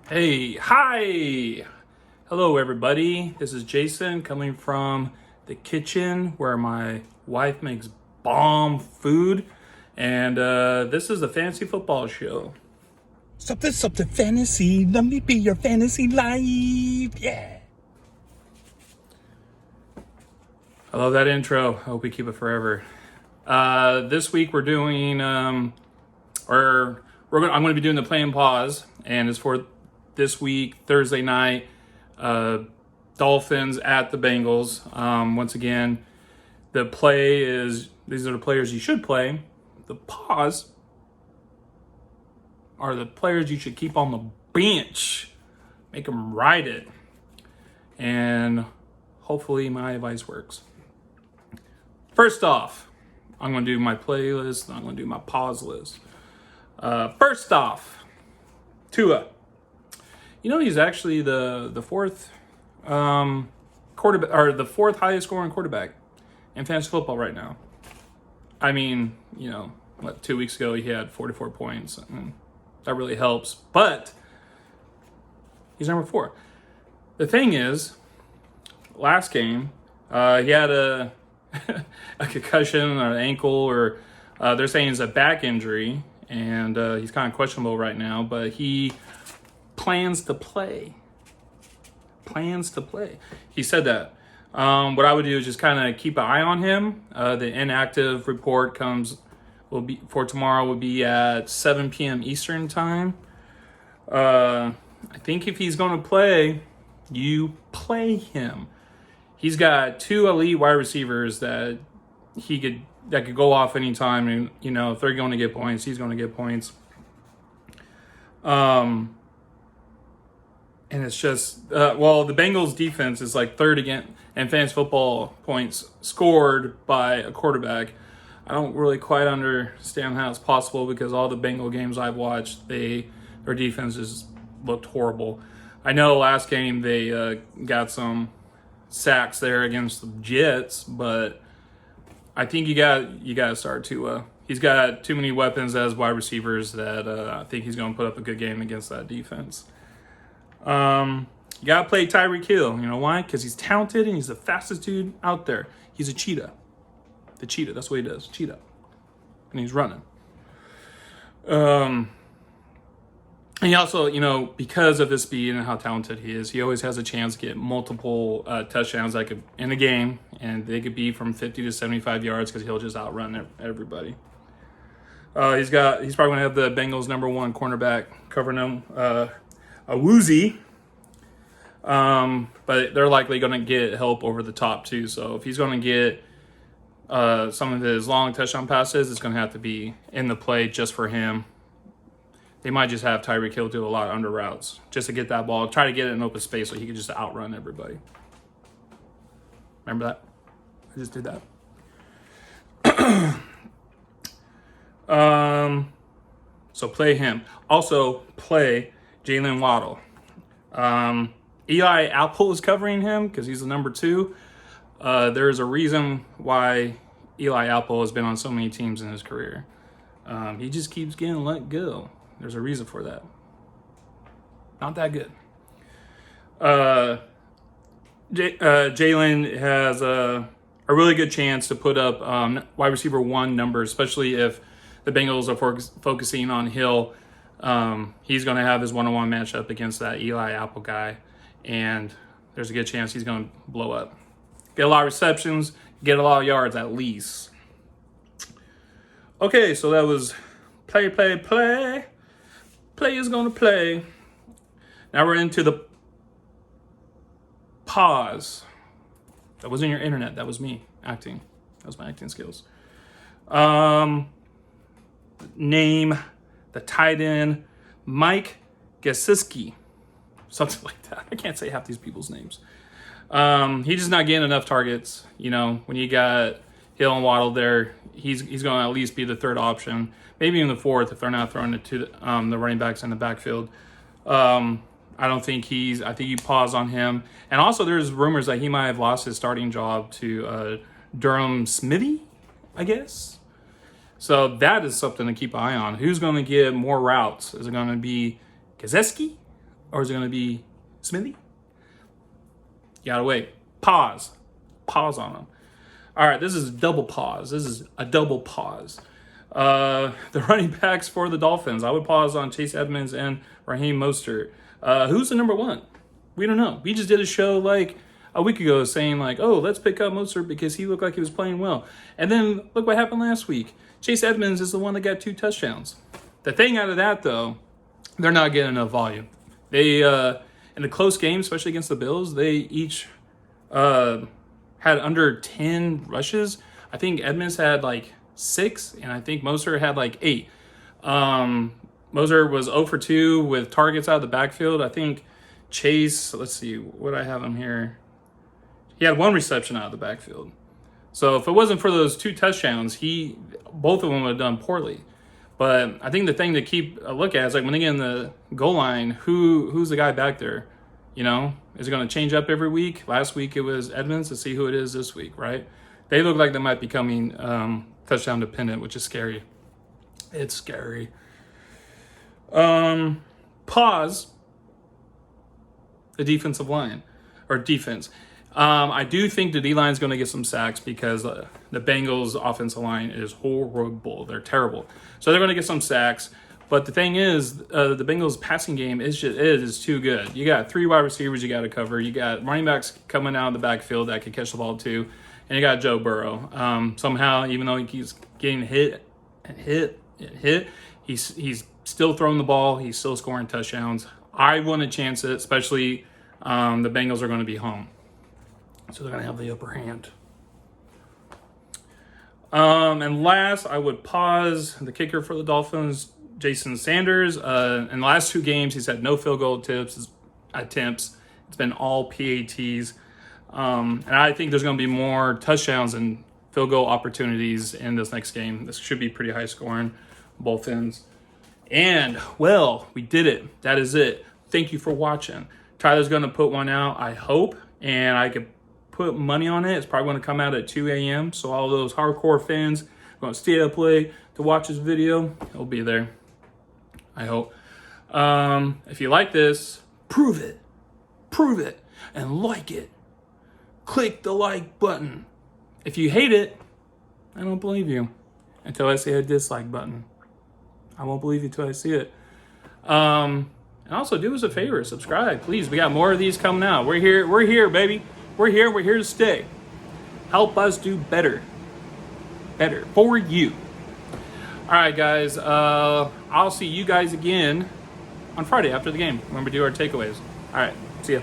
Hey, hi! Hello, everybody. This is Jason coming from the kitchen where my wife makes bomb food. And this is the Fantasy Football Show. Something fantasy. Let me be your fantasy life. Yeah. I love that intro. I hope we keep it forever. This week we're doing, I'm going to be doing the play and pause, and it's for this week, Thursday night, Dolphins at the Bengals. Once again, the play is, these are the players you should play. The pause are the players you should keep on the bench. Make them ride it. And hopefully my advice works. First off, I'm going to do my playlist. I'm going to do my pause list. First off, Tua. You know, he's actually the fourth quarterback, or the fourth highest scoring quarterback in fantasy football right now. I mean, 2 weeks ago he had 44 points. That really helps, but he's number 4. The thing is, last game he had a concussion or an ankle, or they're saying it's a back injury, and he's kind of questionable right now, but he plans to play. He said that. What I would do is just kind of keep an eye on him. The inactive report will be for tomorrow. Will be at 7 p.m. Eastern time. I think if he's going to play, you play him. He's got 2 elite wide receivers that could go off anytime, and if they're going to get points, he's going to get points. And it's just, the Bengals defense is like third again in fantasy football points scored by a quarterback. I don't really quite understand how it's possible, because all the Bengal games I've watched, their defenses looked horrible. I know last game they got some sacks there against the Jets, but I think you got to start Tua. He's got too many weapons as wide receivers that I think he's going to put up a good game against that defense. You got to play Tyreek Hill. You know why? Because he's talented and he's the fastest dude out there. He's a cheetah. The cheetah, that's what he does. Cheetah. And he's running. And he also, because of his speed and how talented he is, he always has a chance to get multiple touchdowns in a game, and they could be from 50 to 75 yards because he'll just outrun everybody. He's probably going to have the Bengals' number 1 cornerback covering him, a woozy. But they're likely going to get help over the top too. So if he's going to get some of his long touchdown passes, it's going to have to be in the play just for him. They might just have Tyreek Hill do a lot of under routes just to get that ball, try to get it in open space so he can just outrun everybody. Remember that? I just did that. So play him. Also play Jalen Waddle. Eli Apple is covering him because he's the number 2. There's a reason why Eli Apple has been on so many teams in his career. He just keeps getting let go. There's a reason for that. Not that good. Jalen has a really good chance to put up wide receiver 1 numbers, especially if the Bengals are focusing on Hill. He's going to have his one-on-one matchup against that Eli Apple guy, and there's a good chance he's going to blow up. Get a lot of receptions, get a lot of yards at least. Okay, so that was play. Play is going to play. Now we're into the pause. That wasn't your internet. That was me acting. That was my acting skills. Name the tight end, Mike Geisicki. Something like that. I can't say half these people's names. He's just not getting enough targets. When you got Hill and Waddle there, he's going to at least be the 3rd option. Maybe even the 4th if they're not throwing it to the running backs in the backfield. I think you pause on him. And also there's rumors that he might have lost his starting job to Durham Smithy, I guess. So that is something to keep an eye on. Who's going to get more routes? Is it going to be Geisicki Or is it going to be Smithy? You gotta wait. Pause on them. All right, this is a double pause. The running backs for the Dolphins. I would pause on Chase Edmonds and Raheem Mostert. Who's the number one? We don't know. We just did a show like a week ago saying like, oh, let's pick up Mostert because he looked like he was playing well. And then look what happened last week. Chase Edmonds is the one that got 2 touchdowns. The thing out of that, though, they're not getting enough volume. They, in the close game, especially against the Bills, they each had under 10 rushes. I think Edmonds had like 6, and I think Mostert had like 8. Mostert was 0 for 2 with targets out of the backfield. I think Chase, let's see, what I have him here. He had 1 reception out of the backfield. So if it wasn't for those 2 touchdowns, both of them would have done poorly. But I think the thing to keep a look at is like when they get in the goal line, who's the guy back there? You know, is it going to change up every week? Last week it was Edmonds. Let's see who it is this week, right? They look like they might be coming touchdown dependent, which is scary. It's scary. Pause the defensive line or defense. I do think the D-line is going to get some sacks because the Bengals' offensive line is horrible. They're terrible. So they're going to get some sacks. But the thing is, the Bengals' passing game is too good. You got 3 wide receivers you got to cover. You got running backs coming out of the backfield that can catch the ball too. And you got Joe Burrow. Somehow, even though he keeps getting hit, he's still throwing the ball. He's still scoring touchdowns. I want to chance it, especially the Bengals are going to be home. So they're going to have the upper hand. And last, I would pause the kicker for the Dolphins, Jason Sanders. In the last 2 games, he's had no field goal attempts. It's been all PATs. And I think there's going to be more touchdowns and field goal opportunities in this next game. This should be pretty high scoring, both ends. And, well, we did it. That is it. Thank you for watching. Tyler's going to put one out, I hope, and I could put money on it. It's probably going to come out at 2 a.m. So all those hardcore fans are going to stay up late to watch this video. It'll be there, I hope. If you like this, prove it, and like it. Click the like button. If you hate it, I don't believe you until I see a dislike button. I won't believe you until I see it. And also do us a favor, subscribe, please. We got more of these coming out. We're here, baby. We're here to stay. Help us do better for you. All right, guys. I'll see you guys again on Friday after the game when we do our takeaways. All right, see ya.